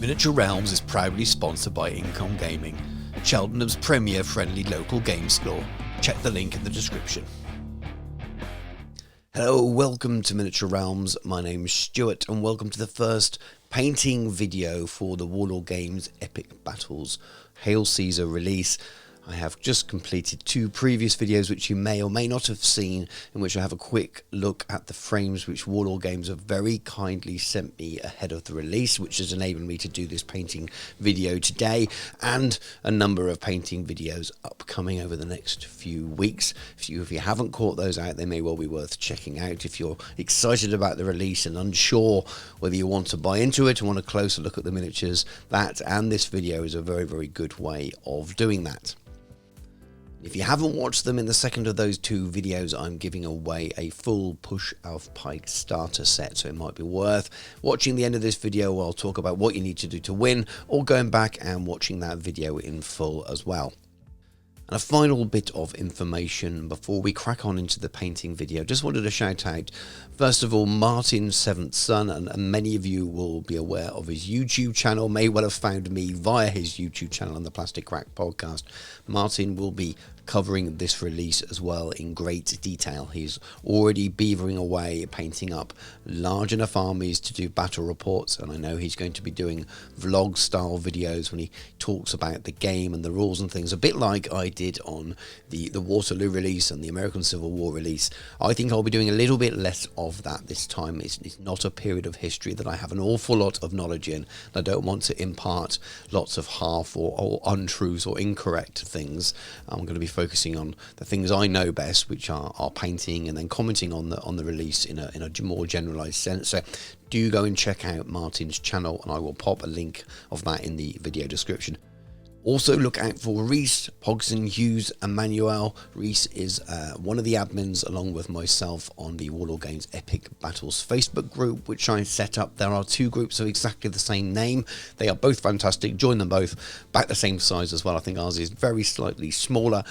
Miniature Realms is proudly sponsored by Income Gaming, Cheltenham's premier friendly local game store. Check the link in the description. Hello, welcome to Miniature Realms. My name is Stuart and welcome to the first painting video for the Warlord Games Epic Battles Hail Caesar release. I have just completed two previous videos which you may or may not have seen, in which I have a quick look at the frames which Warlord Games have very kindly sent me ahead of the release, which has enabled me to do this painting video today, and a number of painting videos upcoming over the next few weeks. If you haven't caught those out, they may well be worth checking out. If you're excited about the release and unsure whether you want to buy into it and want a closer look at the miniatures, that and this video is a very, very good way of doing that. If you haven't watched them, in the second of those two videos I'm giving away a full Push of Pike starter set, so it might be worth watching the end of this video where I'll talk about what you need to do to win, or going back and watching that video in full as well. And a final bit of information before we crack on into the painting video. Just wanted to shout out, first of all, Martin's seventh son, and many of you will be aware of his YouTube channel, may well have found me via his YouTube channel on the Plastic Crack podcast. Martin will be covering this release as well in great detail. He's already beavering away, painting up large enough armies to do battle reports, and I know he's going to be doing vlog style videos when he talks about the game and the rules and things, a bit like I did on the Waterloo release and the American Civil War release. I think I'll be doing a little bit less of that this time. It's not a period of history that I have an awful lot of knowledge in. I don't want to impart lots of half or untruths or incorrect things. I'm going to be focusing on the things I know best, which are painting, and then commenting on the release in a more generalized sense. So do go and check out Martin's channel, and I will pop a link of that in the video description. Also look out for Reese, Pogson, Hughes and Manuel. Reese is one of the admins along with myself on the Warlord Games Epic Battles Facebook group, which I set up. There are two groups of exactly the same name. They are both fantastic. Join them both. About the same size as well. I think ours is very slightly smaller,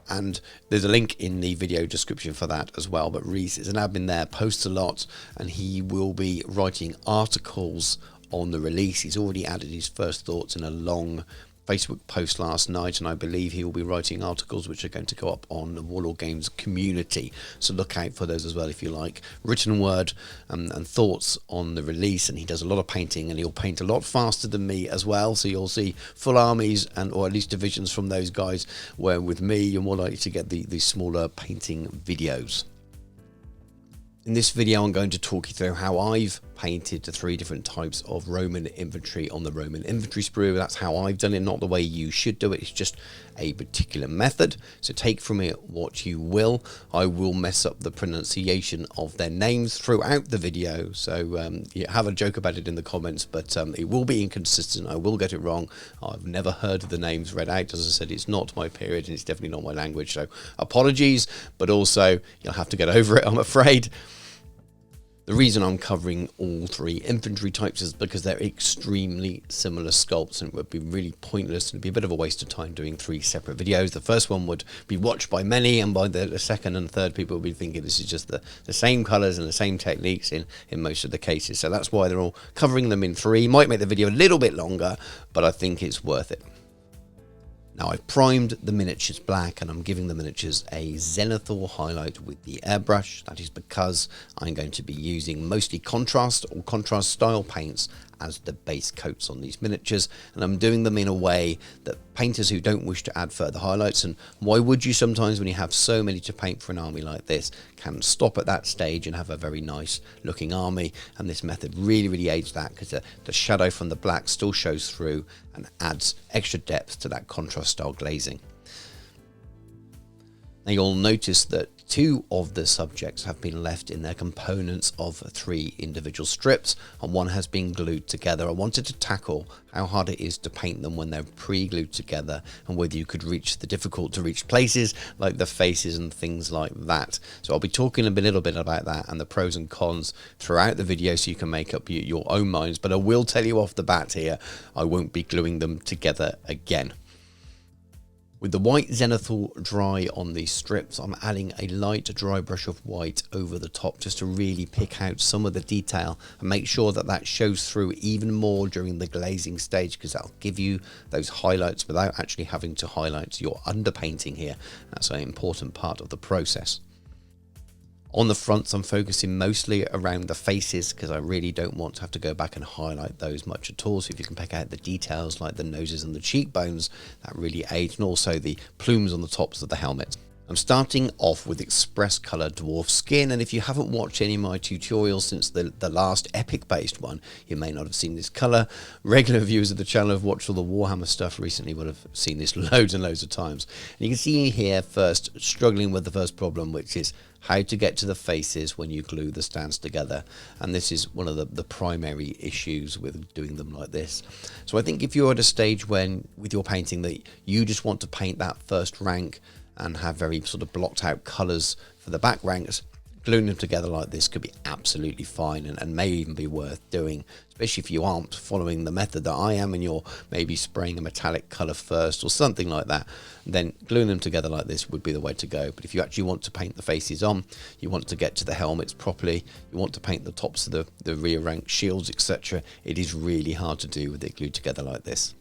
and there's a link in the video description for that as well. But Reese is an admin there, posts a lot, and he will be writing articles on the release. He's already added his first thoughts in a long Facebook post last night, and I believe he will be writing articles which are going to go up on the Warlord Games community, so look out for those as well if you like written word and thoughts on the release. And he does a lot of painting, and he'll paint a lot faster than me as well, so you'll see full armies and or at least divisions from those guys, where with me you're more likely to get the smaller painting videos. In this video I'm going to talk you through how I've painted the three different types of Roman infantry on the Roman infantry sprue. That's how I've done it, not the way you should do it. It's just a particular method, so take from it what you will. I will mess up the pronunciation of their names throughout the video, so have a joke about it in the comments, but it will be inconsistent. I will get it wrong. I've never heard the names read out. As I said, it's not my period and it's definitely not my language, so apologies, but also you'll have to get over it, I'm afraid. The reason I'm covering all three infantry types is because they're extremely similar sculpts, and it would be really pointless and it'd be a bit of a waste of time doing three separate videos. The first one would be watched by many, and by the second and third people will be thinking this is just the same colours and the same techniques in most of the cases. So that's why they're all covering them in three. Might make the video a little bit longer, but I think it's worth it. Now I've primed the miniatures black, and I'm giving the miniatures a zenithal highlight with the airbrush. That is because I'm going to be using mostly contrast or contrast style paints as the base coats on these miniatures, and I'm doing them in a way that painters who don't wish to add further highlights, and why would you sometimes when you have so many to paint for an army like this, can stop at that stage and have a very nice looking army. And this method really aids that, because the shadow from the black still shows through and adds extra depth to that contrast style glazing. Now you'll notice that two of the subjects have been left in their components of three individual strips, and one has been glued together. I wanted to tackle how hard it is to paint them when they're pre-glued together, and whether you could reach the difficult to reach places like the faces and things like that. So I'll be talking a little bit about that and the pros and cons throughout the video, so you can make up your own minds. But I will tell you off the bat here, I won't be gluing them together again. With the white zenithal dry on these strips, I'm adding a light dry brush of white over the top just to really pick out some of the detail and make sure that that shows through even more during the glazing stage, because that'll give you those highlights without actually having to highlight your underpainting here. That's an important part of the process. On the fronts, I'm focusing mostly around the faces because I really don't want to have to go back and highlight those much at all. So if you can pick out the details like the noses and the cheekbones, that really aids, and also the plumes on the tops of the helmets. I'm starting off with Express Color Dwarf Skin, and if you haven't watched any of my tutorials since the last epic based one, you may not have seen this color. Regular viewers of the channel have watched all the Warhammer stuff recently would have seen this loads and loads of times. And you can see here first struggling with the first problem, which is how to get to the faces when you glue the stands together, and this is one of the primary issues with doing them like this. So I think if you're at a stage when with your painting that you just want to paint that first rank and have very sort of blocked out colors for the back ranks, gluing them together like this could be absolutely fine and may even be worth doing, especially if you aren't following the method that I am and you're maybe spraying a metallic color first or something like that. Then gluing them together like this would be the way to go. But if you actually want to paint the faces on, you want to get to the helmets properly, you want to paint the tops of the rear rank shields, etc., it is really hard to do with it glued together like this.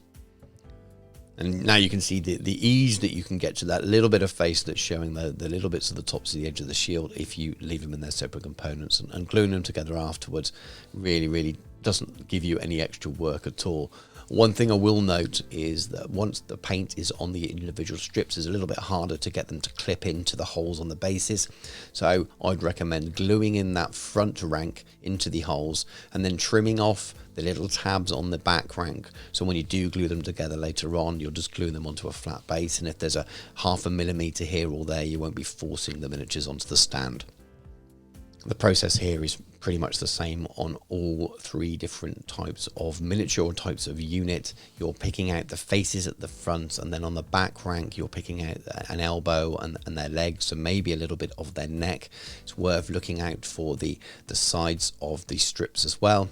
And now you can see the ease that you can get to that little bit of face that's showing the little bits of the tops of the edge of the shield if you leave them in their separate components, and gluing them together afterwards really doesn't give you any extra work at all. One thing I will note is that once the paint is on the individual strips, it's a little bit harder to get them to clip into the holes on the bases. So I'd recommend gluing in that front rank into the holes and then trimming off the little tabs on the back rank. So when you do glue them together later on, you'll just glue them onto a flat base. And if there's a 0.5 millimeter here or there, you won't be forcing the miniatures onto the stand. The process here is pretty much the same on all three different types of miniature or types of unit. You're picking out the faces at the front, and then on the back rank you're picking out an elbow and their legs, so maybe a little bit of their neck. It's worth looking out for the sides of the strips as well.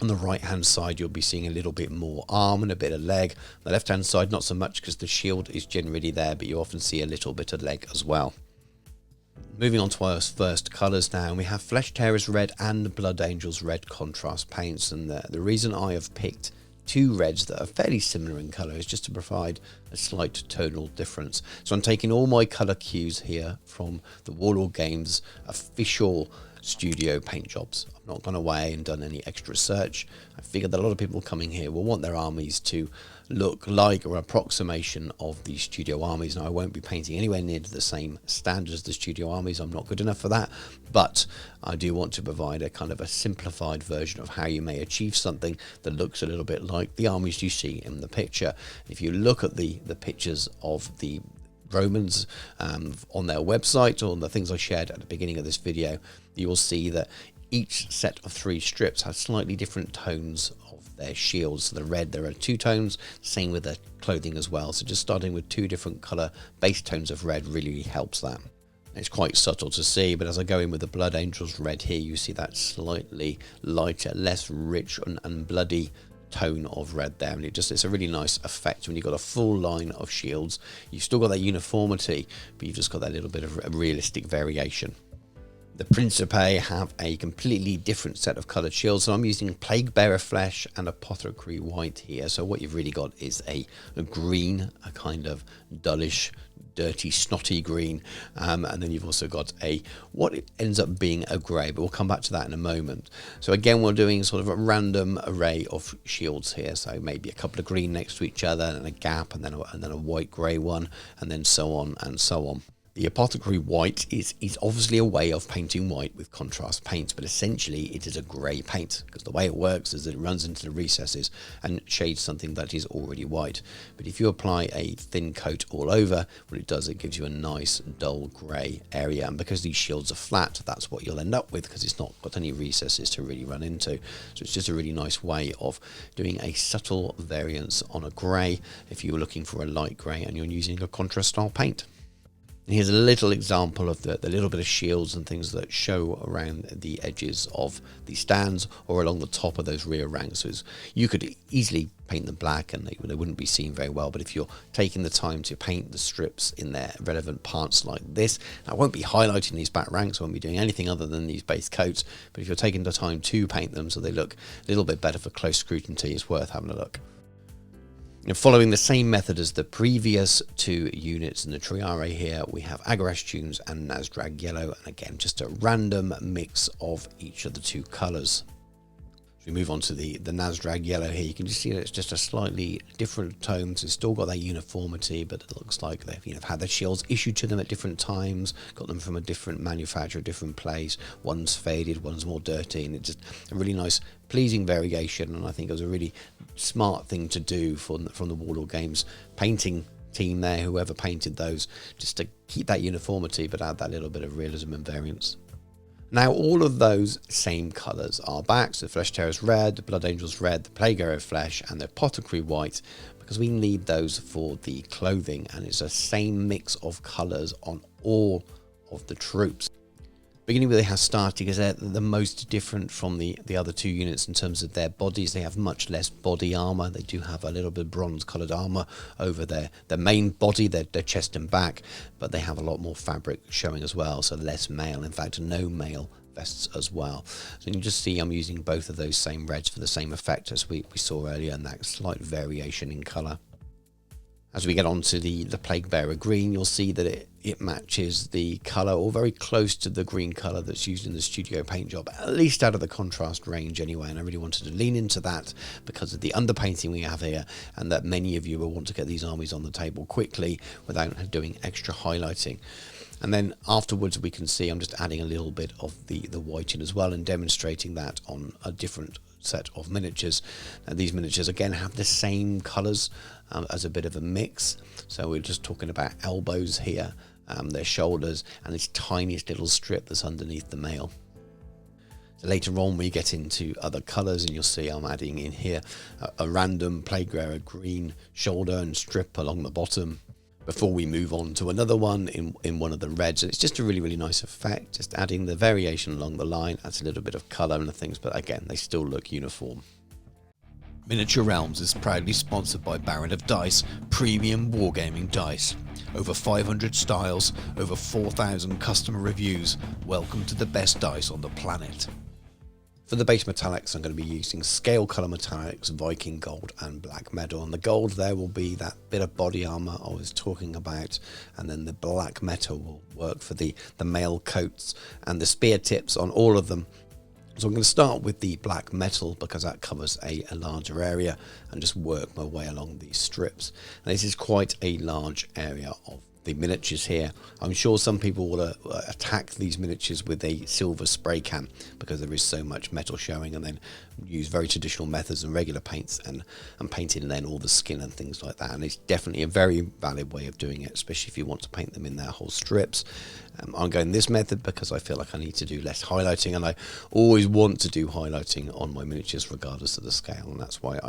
On the right hand side you'll be seeing a little bit more arm and a bit of leg. On the left hand side not so much because the shield is generally there, but you often see a little bit of leg as well. Moving on to our first colours now, we have Flesh Tearers Red and Blood Angels Red contrast paints, and the reason I have picked two reds that are fairly similar in colour is just to provide a slight tonal difference. So I'm taking all my colour cues here from the Warlord Games official studio paint jobs. I've not gone away and done any extra research. I figured that a lot of people coming here will want their armies to look like or approximation of the studio armies. Now I won't be painting anywhere near to the same standard as the studio armies, I'm not good enough for that, but I do want to provide a kind of a simplified version of how you may achieve something that looks a little bit like the armies you see in the picture. If you look at the pictures of the Romans on their website, or the things I shared at the beginning of this video, you will see that each set of 3 strips has slightly different tones of their shields. So the red, there are 2 tones, same with the clothing as well. So just starting with 2 different color base tones of red really helps that. It's quite subtle to see, but as I go in with the Blood Angels red here, you see that slightly lighter, less rich and bloody tone of red there, and it's a really nice effect when you've got a full line of shields. You've still got that uniformity, but you've just got that little bit of realistic variation. The Principe have a completely different set of coloured shields, so I'm using Plague Bearer Flesh and Apothecary White here. So what you've really got is a green, a kind of dullish, dirty, snotty green, and then you've also got what ends up being a grey, but we'll come back to that in a moment. So again, we're doing sort of a random array of shields here, so maybe a couple of green next to each other and a gap, and then a white grey one, and then so on and so on. The Apothecary White is obviously a way of painting white with contrast paints, but essentially it is a grey paint, because the way it works is that it runs into the recesses and shades something that is already white. But if you apply a thin coat all over, what it does, it gives you a nice dull grey area, and because these shields are flat, that's what you'll end up with, because it's not got any recesses to really run into. So it's just a really nice way of doing a subtle variance on a grey if you're looking for a light grey and you're using a contrast style paint. And here's a little example of the little bit of shields and things that show around the edges of the stands or along the top of those rear ranks. So you could easily paint them black and they wouldn't be seen very well, but if you're taking the time to paint the strips in their relevant parts like this, I won't be highlighting these back ranks, I won't be doing anything other than these base coats, but if you're taking the time to paint them so they look a little bit better for close scrutiny, it's worth having a look. Following the same method as the previous two units in the Triare here, we have Agarash Tunes and Nazdrag Yellow, and again just a random mix of each of the two colours. As we move on to the Nazdrag Yellow here, you can just see that it's just a slightly different tone, so it's still got that uniformity, but it looks like they've had their shields issued to them at different times, got them from a different manufacturer, different place. One's faded, one's more dirty, and it's just a really nice, pleasing variation, and I think it was a really smart thing to do from the Warlord Games painting team there, whoever painted those, just to keep that uniformity but add that little bit of realism and variance. Now all of those same colours are back, so the Flesh Tearers red, the Blood Angels red, the Plague Arrow flesh and the Apothecary white, because we need those for the clothing, and it's the same mix of colours on all of the troops. Beginning with the Hastati, because they're the most different from the other two units in terms of their bodies. They have much less body armour. They do have a little bit of bronze coloured armour over their main body, their chest and back, but they have a lot more fabric showing as well, so less mail, in fact no mail vests as well. So you can just see I'm using both of those same reds for the same effect as we saw earlier, and that slight variation in colour. As we get on to the Plague Bearer green, you'll see that it matches the colour, or very close to the green colour that's used in the studio paint job, at least out of the contrast range anyway, and I really wanted to lean into that because of the underpainting we have here, and that many of you will want to get these armies on the table quickly without doing extra highlighting. And then afterwards we can see I'm just adding a little bit of the white in as well, and demonstrating that on a different set of miniatures. Now these miniatures again have the same colours as a bit of a mix, so we're just talking about elbows here, their shoulders, and this tiniest little strip that's underneath the mail. So later on we get into other colours, and you'll see I'm adding in here a random Plague Bearer green shoulder and strip along the bottom, before we move on to another one in one of the reds. It's just a really nice effect, just adding the variation along the line, adds a little bit of colour and things, but again they still look uniform. Miniature Realms is proudly sponsored by Baron of Dice, premium wargaming dice. Over 500 styles, over 4,000 customer reviews. Welcome to the best dice on the planet. For the base metallics, I'm going to be using scale colour metallics, Viking gold and black metal, and the gold there will be that bit of body armour I was talking about, and then the black metal will work for the mail coats and the spear tips on all of them. So I'm going to start with the black metal because that covers a larger area, and just work my way along these strips. And this is quite a large area of the miniatures here. I'm sure some people will attack these miniatures with a silver spray can because there is so much metal showing, and then use very traditional methods and regular paints and painting then all the skin and things like that. And it's definitely a very valid way of doing it, especially if you want to paint them in their whole strips. I'm going this method because I feel like I need to do less highlighting, and I always want to do highlighting on my miniatures regardless of the scale, and that's why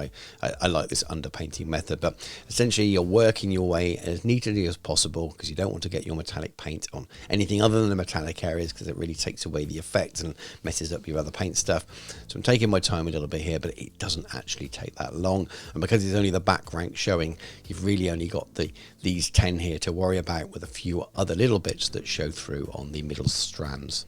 I like this underpainting method. But essentially you're working your way as neatly as possible, because you don't want to get your metallic paint on anything other than the metallic areas, because it really takes away the effect and messes up your other paint stuff. So I'm taking my time a little bit here, but it doesn't actually take that long, and because it's only the back rank showing, you've really only got these 10 here to worry about, with a few other little bits that show through on the middle strands.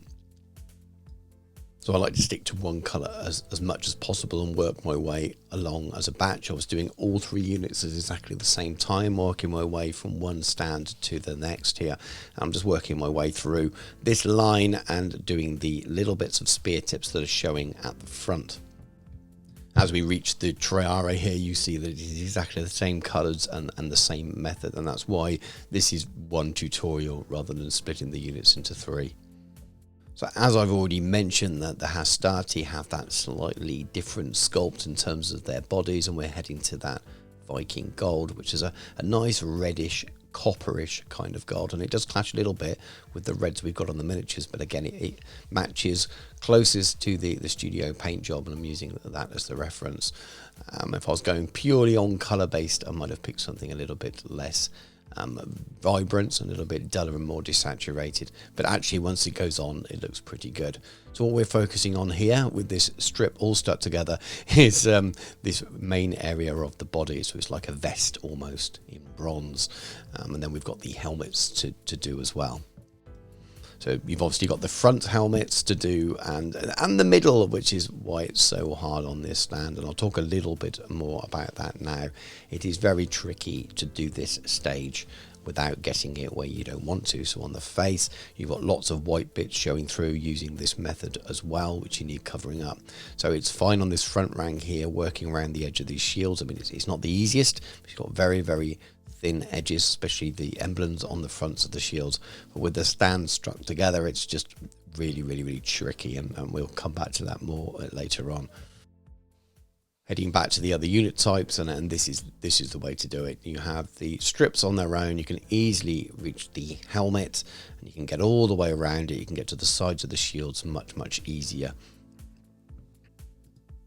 So I like to stick to one colour as much as possible and work my way along as a batch. I was doing all three units at exactly the same time, working my way from one stand to the next here. I'm just working my way through this line and doing the little bits of spear tips that are showing at the front. As we reach the Triare here, you see that it is exactly the same colours and the same method, and that's why this is one tutorial rather than splitting the units into three. So as I've already mentioned, that the Hastati have that slightly different sculpt in terms of their bodies, and we're heading to that Viking gold, which is a nice reddish, copperish kind of gold, and it does clash a little bit with the reds we've got on the miniatures, but again it matches closest to the studio paint job, and I'm using that as the reference. If I was going purely on colour based, I might have picked something a little bit less vibrant, a little bit duller and more desaturated, but actually once it goes on it looks pretty good. So what we're focusing on here with this strip all stuck together is this main area of the body, so it's like a vest almost in bronze, and then we've got the helmets to do as well. So you've obviously got the front helmets to do and the middle, which is why it's so hard on this stand, and I'll talk a little bit more about that now. It is very tricky to do this stage without getting it where you don't want to. So on the face, you've got lots of white bits showing through using this method as well, which you need covering up. So it's fine on this front rank here, working around the edge of these shields. I mean, it's not the easiest. It's got very, very thin edges, especially the emblems on the fronts of the shields, but with the stand struck together it's just really, really, really tricky, and we'll come back to that more later on. Heading back to the other unit types, and this is the way to do it. You have the strips on their own, you can easily reach the helmet and you can get all the way around it, you can get to the sides of the shields much easier.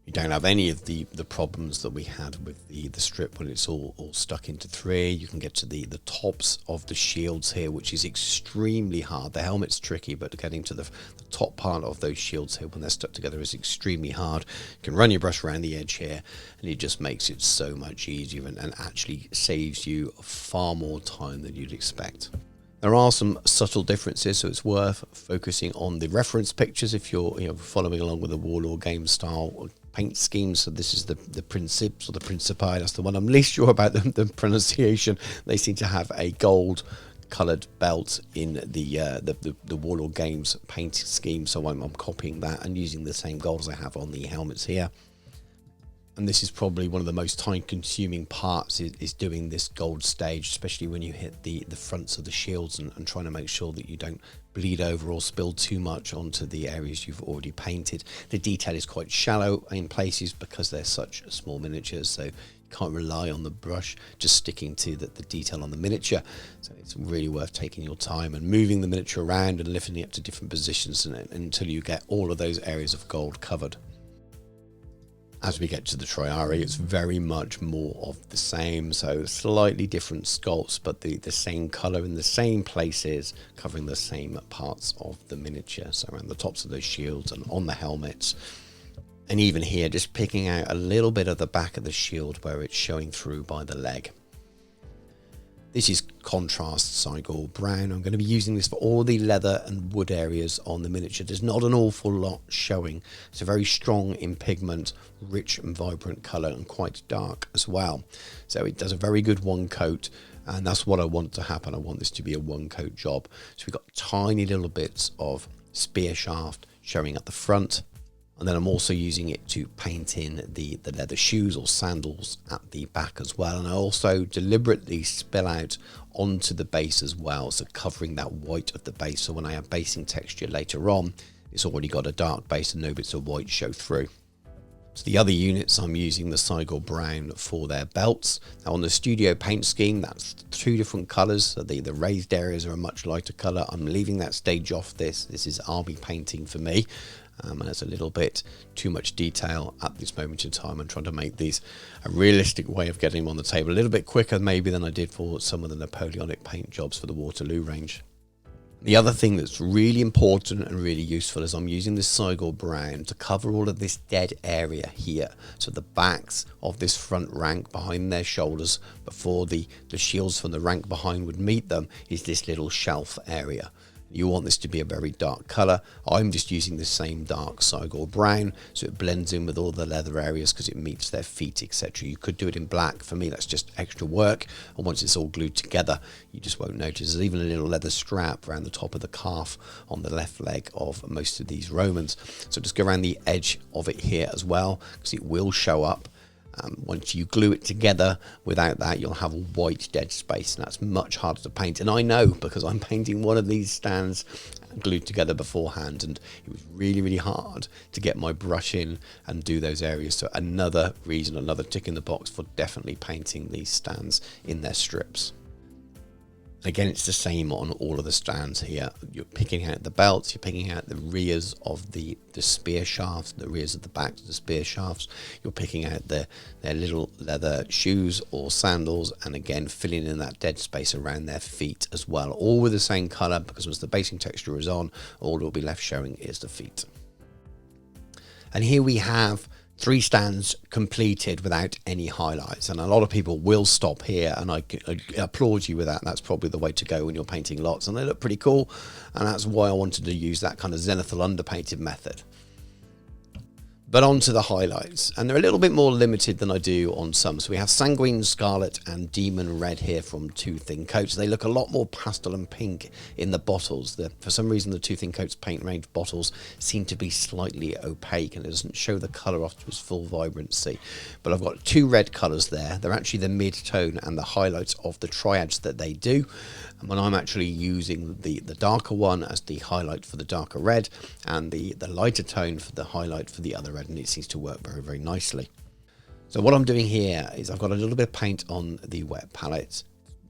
You don't have any of the problems that we had with the strip when it's all stuck into three. You can get to the tops of the shields here, which is extremely hard. The helmet's tricky, but getting to the top part of those shields here when they're stuck together is extremely hard. You can run your brush around the edge here and it just makes it so much easier and actually saves you far more time than you'd expect. There are some subtle differences, so it's worth focusing on the reference pictures if you're following along with the Warlord Games style paint scheme. So this is the Principes or the Principi. That's the one I'm least sure about the pronunciation. They seem to have a gold coloured belt in the Warlord Games paint scheme, so I'm copying that and using the same gold as I have on the helmets here. And this is probably one of the most time-consuming parts is doing this gold stage, especially when you hit the fronts of the shields and trying to make sure that you don't bleed over or spill too much onto the areas you've already painted. The detail is quite shallow in places because they're such small miniatures, so you can't rely on the brush just sticking to the detail on the miniature. So it's really worth taking your time and moving the miniature around and lifting it up to different positions until you get all of those areas of gold covered. As we get to the Triari, it's very much more of the same, so slightly different sculpts, but the same colour in the same places, covering the same parts of the miniature, so around the tops of those shields and on the helmets. And even here, just picking out a little bit of the back of the shield where it's showing through by the leg. This is contrast Cygor brown. I'm going to be using this for all the leather and wood areas on the miniature. There's not an awful lot showing. It's a very strong in pigment, rich and vibrant colour, and quite dark as well. So it does a very good one coat, and that's what I want to happen. I want this to be a one coat job. So we've got tiny little bits of spear shaft showing at the front. And then I'm also using it to paint in the leather shoes or sandals at the back as well. And I also deliberately spill out onto the base as well, so covering that white of the base. So when I have basing texture later on, it's already got a dark base and no bits of white show through. So the other units, I'm using the Cygor brown for their belts. Now on the studio paint scheme, that's two different colours. So the raised areas are a much lighter colour. I'm leaving that stage off this. This is army painting for me. And there's a little bit too much detail at this moment in time. I'm trying to make these a realistic way of getting them on the table a little bit quicker maybe than I did for some of the Napoleonic paint jobs for the Waterloo range. The other thing that's really important and really useful is I'm using this Cygor brown to cover all of this dead area here. So the backs of this front rank behind their shoulders before the shields from the rank behind would meet them is this little shelf area. You want this to be a very dark colour. I'm just using the same dark Cygor brown so it blends in with all the leather areas because it meets their feet, etc. You could do it in black. For me, that's just extra work, and once it's all glued together you just won't notice. There's even a little leather strap around the top of the calf on the left leg of most of these Romans, so just go around the edge of it here as well because it will show up. Once you glue it together, without that you'll have a white dead space, and that's much harder to paint. And I know because I'm painting one of these stands glued together beforehand, and it was really hard to get my brush in and do those areas. So another reason, another tick in the box for definitely painting these stands in their strips. Again, it's the same on all of the stands here. You're picking out the belts, you're picking out the rears of the spear shafts, the rears of the backs of the spear shafts. You're picking out their little leather shoes or sandals, and again, filling in that dead space around their feet as well. All with the same colour, because once the basing texture is on, all that will be left showing is the feet. And here we have 3 stands completed without any highlights, and a lot of people will stop here, and I applaud you with that. That's probably the way to go when you're painting lots, and they look pretty cool, and that's why I wanted to use that kind of zenithal underpainted method. But on to the highlights, and they're a little bit more limited than I do on some. So we have Sanguine Scarlet and Demon Red here from Two Thin Coats. They look a lot more pastel and pink in the bottles. For some reason, the Two Thin Coats paint range bottles seem to be slightly opaque, and it doesn't show the colour off to its full vibrancy. But I've got 2 red colours there. They're actually the mid-tone and the highlights of the triads that they do. And when I'm actually using the darker one as the highlight for the darker red, and the lighter tone for the highlight for the other red, and it seems to work very, very nicely. So what I'm doing here is I've got a little bit of paint on the wet palette,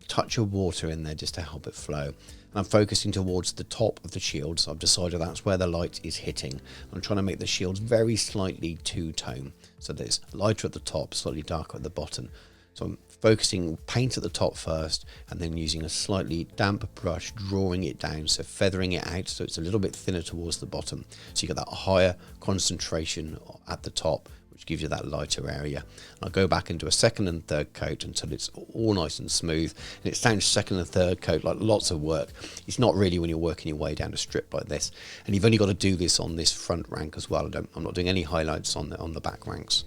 touch of water in there just to help it flow, and I'm focusing towards the top of the shield. So I've decided that's where the light is hitting. I'm trying to make the shields very slightly two-tone, so that it's lighter at the top, slightly darker at the bottom. So I'm focusing paint at the top first, and then using a slightly damp brush, drawing it down, so feathering it out so it's a little bit thinner towards the bottom. So you get that higher concentration at the top, which gives you that lighter area. And I'll go back and do a second and third coat until it's all nice and smooth. And it sounds second and third coat like lots of work. It's not really when you're working your way down a strip like this. And you've only got to do this on this front rank as well. I'm not doing any highlights on the back ranks.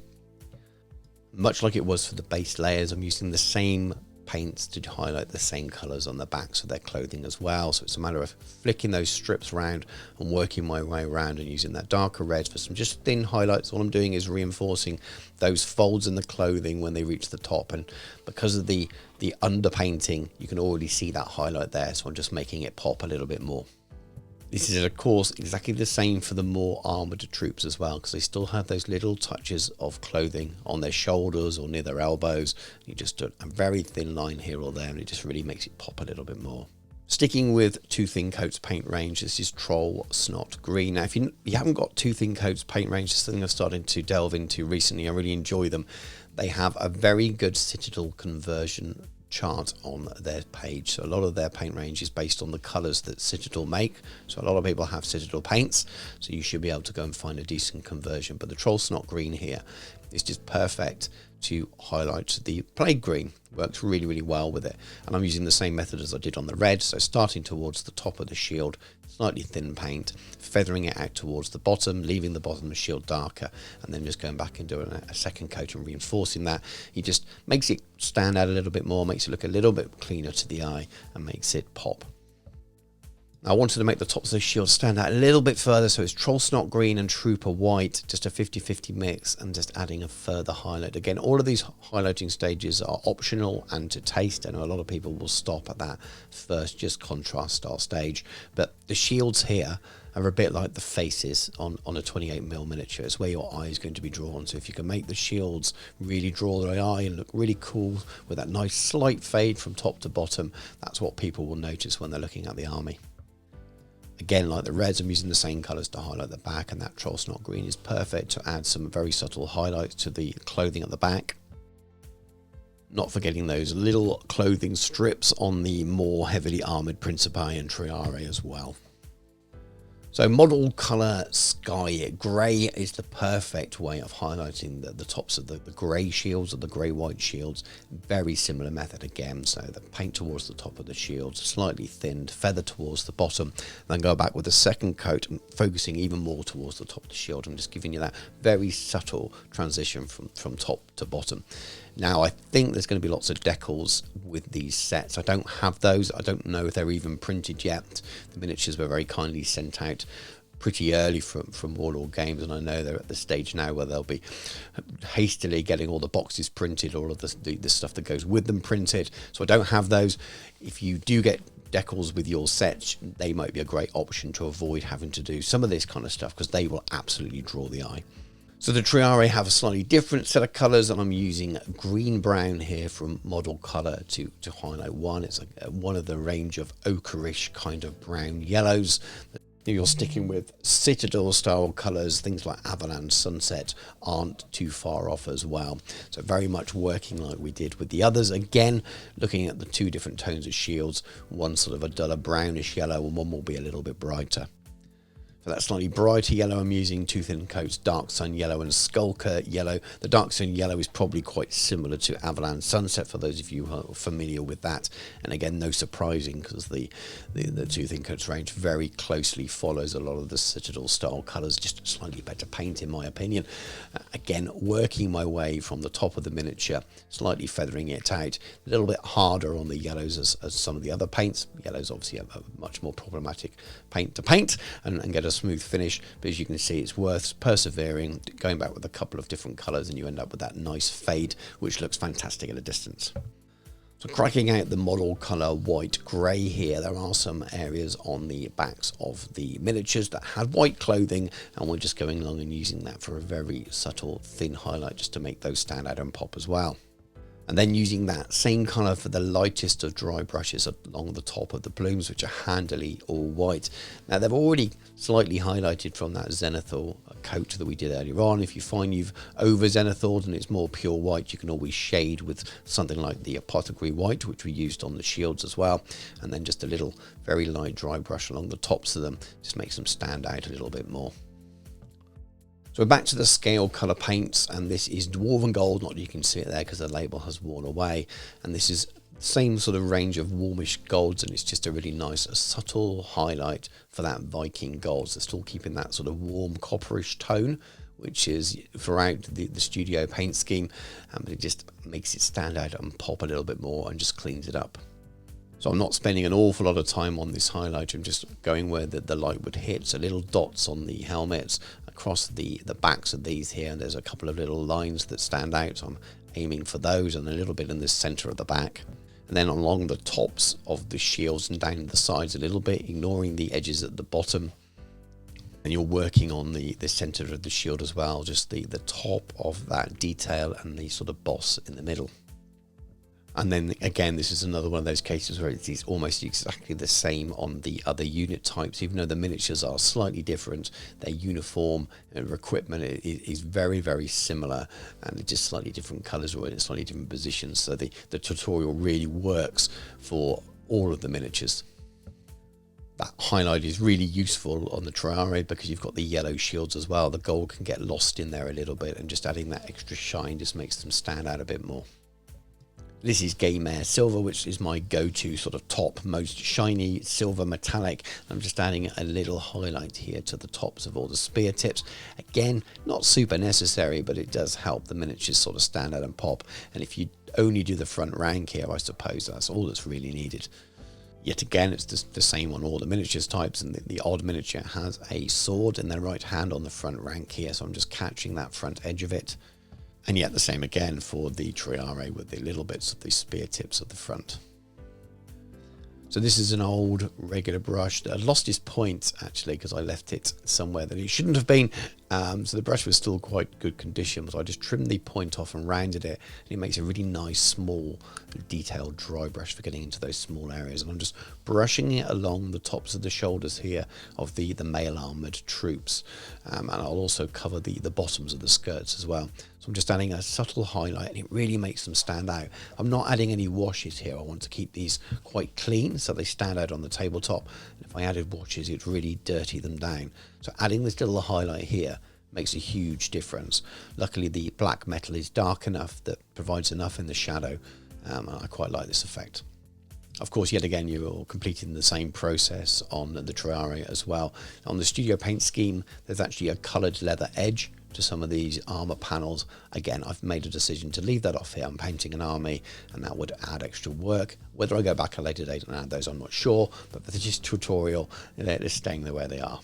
Much like it was for the base layers, I'm using the same paints to highlight the same colours on the backs of their clothing as well. So it's a matter of flicking those strips around and working my way around and using that darker red for some just thin highlights. All I'm doing is reinforcing those folds in the clothing when they reach the top, and because of the underpainting, you can already see that highlight there, so I'm just making it pop a little bit more. This is, of course, exactly the same for the more armoured troops as well, because they still have those little touches of clothing on their shoulders or near their elbows. You just do a very thin line here or there, and it just really makes it pop a little bit more. Sticking with Two Thin Coats paint range, this is Troll Snot Green. Now, if you haven't got Two Thin Coats paint range, it's something I've started to delve into recently. I really enjoy them. They have a very good Citadel conversion chart on their page, so a lot of their paint range is based on the colors that Citadel make. So a lot of people have Citadel paints, so you should be able to go and find a decent conversion. But the Troll Snot Green here is just perfect to highlight the Plague Green. Works really, really well with it, and I'm using the same method as I did on the red. So starting towards the top of the shield, slightly thin paint, feathering it out towards the bottom, leaving the bottom of the shield darker, and then just going back and doing a second coat and reinforcing that. It just makes it stand out a little bit more, makes it look a little bit cleaner to the eye, and makes it pop. I wanted to make the tops of the shield stand out a little bit further, so it's Troll Snot Green and Trooper White, just a 50-50 mix, and just adding a further highlight. Again, all of these highlighting stages are optional and to taste. I know a lot of people will stop at that first just contrast style stage, but the shields here are a bit like the faces on a 28mm miniature. It's where your eye is going to be drawn. So if you can make the shields really draw the eye and look really cool with that nice slight fade from top to bottom, that's what people will notice when they're looking at the army. Again, like the reds, I'm using the same colours to highlight the back, and that Troll Snot Green is perfect to add some very subtle highlights to the clothing at the back. Not forgetting those little clothing strips on the more heavily armoured Principi and Triare as well. So model colour sky grey is the perfect way of highlighting the tops of the grey shields or the grey-white shields. Very similar method again. So the paint towards the top of the shields, slightly thinned, feather towards the bottom, then go back with a second coat and focusing even more towards the top of the shield. I'm just giving you that very subtle transition from top to bottom. Now, I think there's going to be lots of decals with these sets. I don't have those. I don't know if they're even printed yet. The miniatures were very kindly sent out pretty early from Warlord Games, and I know they're at the stage now where they'll be hastily getting all the boxes printed, all of the stuff that goes with them printed. So I don't have those. If you do get decals with your sets, they might be a great option to avoid having to do some of this kind of stuff, because they will absolutely draw the eye. So the Triare have a slightly different set of colours, and I'm using green brown here from Model Colour to highlight one. It's one of the range of ochreish kind of brown yellows. You're sticking with Citadel style colours, things like Avalanche, Sunset aren't too far off as well. So very much working like we did with the others. Again, looking at the two different tones of shields, one sort of a duller brownish yellow and one will be a little bit brighter. For that slightly brighter yellow, I'm using two thin coats, Dark Sun Yellow and Skulker Yellow. The Dark Sun Yellow is probably quite similar to Avalanche Sunset for those of you who are familiar with that. And again, no surprising because the two thin coats range very closely follows a lot of the Citadel style colours, just slightly better paint in my opinion. Again, working my way from the top of the miniature, slightly feathering it out, a little bit harder on the yellows as some of the other paints. Yellows obviously have a much more problematic paint to paint and get a smooth finish, but as you can see, it's worth persevering, going back with a couple of different colours, and you end up with that nice fade which looks fantastic at a distance. So cracking out the model colour white grey here, there are some areas on the backs of the miniatures that had white clothing, and we're just going along and using that for a very subtle thin highlight just to make those stand out and pop as well. And then using that same colour for the lightest of dry brushes along the top of the plumes, which are handily all white. Now they've already slightly highlighted from that zenithal coat that we did earlier on. If you find you've over zenithal and it's more pure white, you can always shade with something like the apothecary white, which we used on the shields as well. And then just a little very light dry brush along the tops of them just makes them stand out a little bit more. So we're back to the scale colour paints, and this is Dwarven Gold. Not that you can see it there because the label has worn away. And this is the same sort of range of warmish golds, and it's just a really nice, subtle highlight for that Viking gold. So still keeping that sort of warm copperish tone, which is throughout the studio paint scheme, but it just makes it stand out and pop a little bit more and just cleans it up. So I'm not spending an awful lot of time on this highlight. I'm just going where the light would hit. So little dots on the helmets across the backs of these here. And there's a couple of little lines that stand out. So I'm aiming for those, and a little bit in the center of the back. And then along the tops of the shields and down the sides a little bit, ignoring the edges at the bottom. And you're working on the center of the shield as well, just the top of that detail and the sort of boss in the middle. And then again, this is another one of those cases where it's almost exactly the same on the other unit types, even though the miniatures are slightly different. Their uniform and equipment is very, very similar, and it's just slightly different colours or in slightly different positions. So the tutorial really works for all of the miniatures. That highlight is really useful on the Triare because you've got the yellow shields as well. The gold can get lost in there a little bit, and just adding that extra shine just makes them stand out a bit more. This is Game Air Silver, which is my go-to sort of top, most shiny silver metallic. I'm just adding a little highlight here to the tops of all the spear tips. Again, not super necessary, but it does help the miniatures sort of stand out and pop. And if you only do the front rank here, I suppose that's all that's really needed. Yet again, it's just the same on all the miniatures types, and the odd miniature has a sword in their right hand on the front rank here, so I'm just catching that front edge of it. And yet the same again for the Triare with the little bits of the spear tips at the front. So this is an old regular brush that had lost its point actually because I left it somewhere that it shouldn't have been. So the brush was still quite good condition, so I just trimmed the point off and rounded it, and it makes a really nice small detailed dry brush for getting into those small areas. And I'm just brushing it along the tops of the shoulders here of the male armoured troops, and I'll also cover the bottoms of the skirts as well. So I'm just adding a subtle highlight, and it really makes them stand out. I'm not adding any washes here. I want to keep these quite clean so they stand out on the tabletop. And if I added washes, it'd really dirty them down. So adding this little highlight here makes a huge difference. Luckily, the black metal is dark enough that provides enough in the shadow. I quite like this effect. Of course, yet again, you're completing the same process on the Triare as well. On the studio paint scheme, there's actually a coloured leather edge to some of these armour panels. Again, I've made a decision to leave that off here. I'm painting an army, and that would add extra work. Whether I go back at a later date and add those, I'm not sure, but for this tutorial, they're staying the way they are.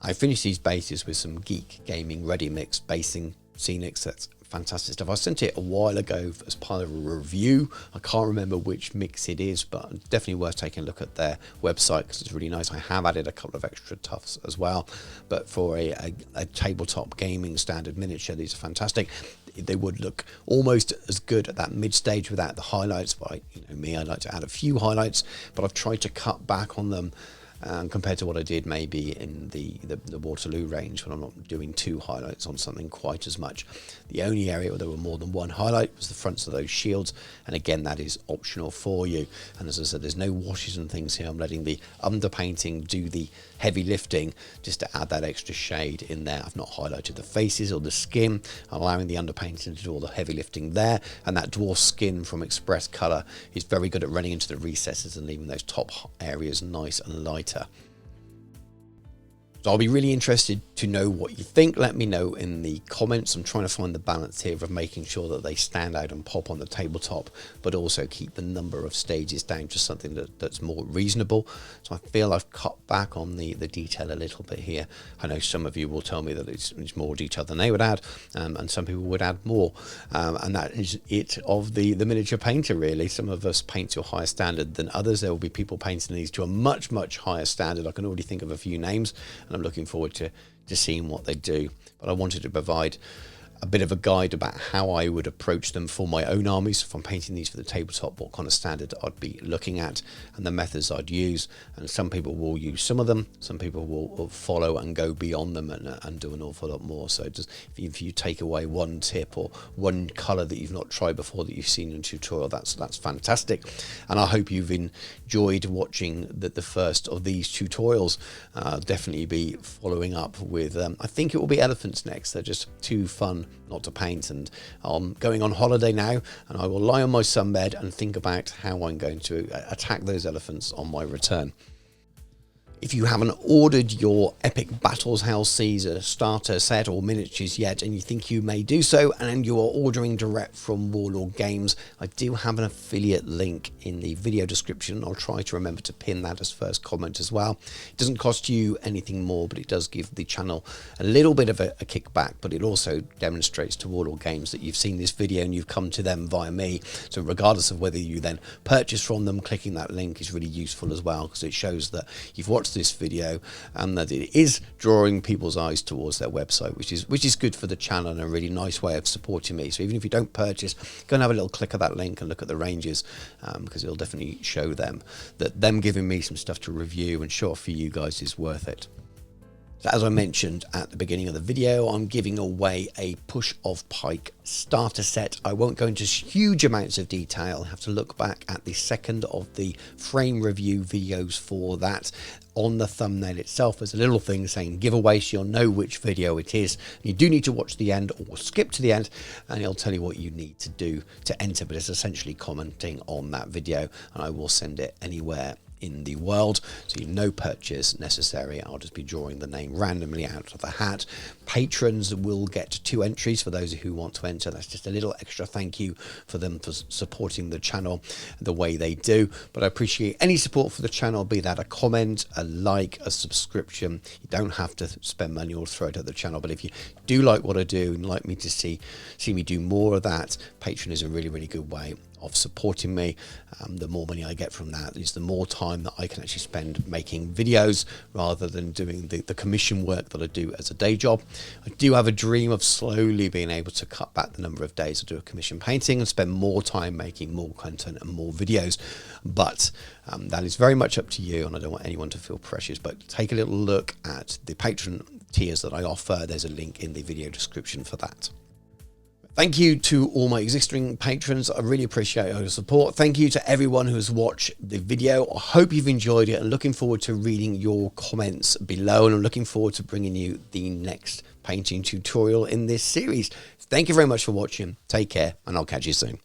I finished these bases with some Geek Gaming Ready Mix basing scenics. That's fantastic stuff. I sent it a while ago as part of a review. I can't remember which mix it is, but definitely worth taking a look at their website because it's really nice. I have added a couple of extra tufts as well, but for a tabletop gaming standard miniature, these are fantastic. They would look almost as good at that mid stage without the highlights. But I like to add a few highlights, but I've tried to cut back on them compared to what I did maybe in the Waterloo range, when I'm not doing 2 highlights on something quite as much. The only area where there were more than 1 highlight was the fronts of those shields, and again, that is optional for you. And as I said, there's no washes and things here. I'm letting the underpainting do the heavy lifting just to add that extra shade in there. I've not highlighted the faces or the skin, allowing the underpainting to do all the heavy lifting there. And that dwarf skin from Express Colour is very good at running into the recesses and leaving those top areas nice and lighter. So I'll be really interested to know what you think. Let me know in the comments. I'm trying to find the balance here of making sure that they stand out and pop on the tabletop, but also keep the number of stages down to something that's more reasonable. So I feel I've cut back on the detail a little bit here. I know some of you will tell me that it's more detail than they would add, and some people would add more. And that is it of the miniature painter, really. Some of us paint to a higher standard than others. There will be people painting these to a much, much higher standard. I can already think of a few names, and I'm looking forward to seeing what they do. But I wanted to provide a bit of a guide about how I would approach them for my own armies. If I'm painting these for the tabletop, what kind of standard I'd be looking at and the methods I'd use. And some people will use some of them, some people will follow and go beyond them and do an awful lot more. So just if you take away one tip or one colour that you've not tried before that you've seen in a tutorial, that's fantastic. And I hope you've enjoyed watching the first of these tutorials. I'll definitely be following up with I think it will be elephants next. They're just too fun not to paint, and I'm going on holiday now, and I will lie on my sunbed and think about how I'm going to attack those elephants on my return. If you haven't ordered your Epic Battles Hail Caesar starter set or miniatures yet, and you think you may do so, and you are ordering direct from Warlord Games, I do have an affiliate link in the video description. I'll try to remember to pin that as first comment as well. It doesn't cost you anything more, but it does give the channel a little bit of a kickback, but it also demonstrates to Warlord Games that you've seen this video and you've come to them via me. So regardless of whether you then purchase from them, clicking that link is really useful as well, because it shows that you've watched this video and that it is drawing people's eyes towards their website, which is good for the channel and a really nice way of supporting me. So even if you don't purchase, go and have a little click of that link and look at the ranges, because it'll definitely show them that them giving me some stuff to review and show off for you guys is worth it. So as I mentioned at the beginning of the video, I'm giving away a Push of Pike starter set. I won't go into huge amounts of detail. I have to look back at the second of the frame review videos for that. On the thumbnail itself, there's a little thing saying giveaway, so you'll know which video it is. You do need to watch the end or skip to the end, and it'll tell you what you need to do to enter, but it's essentially commenting on that video, and I will send it anywhere in the world, so no purchase necessary. I'll just be drawing the name randomly out of the hat. Patrons will get 2 entries for those who want to enter. That's just a little extra thank you for them for supporting the channel the way they do. But I appreciate any support for the channel, be that a comment, a like, a subscription. You don't have to spend money or throw it at the channel, but if you do like what I do and like me to see me do more of that, Patreon is a really, really good way of supporting me. The more money I get from that is the more time that I can actually spend making videos rather than doing the commission work that I do as a day job. I do have a dream of slowly being able to cut back the number of days I do a commission painting and spend more time making more content and more videos, but that is very much up to you, and I don't want anyone to feel precious. But take a little look at the Patreon tiers that I offer. There's a link in the video description for that. Thank you to all my existing patrons. I really appreciate your support. Thank you to everyone who has watched the video. I hope you've enjoyed it, and looking forward to reading your comments below, and I'm looking forward to bringing you the next painting tutorial in this series. Thank you very much for watching. Take care, and I'll catch you soon.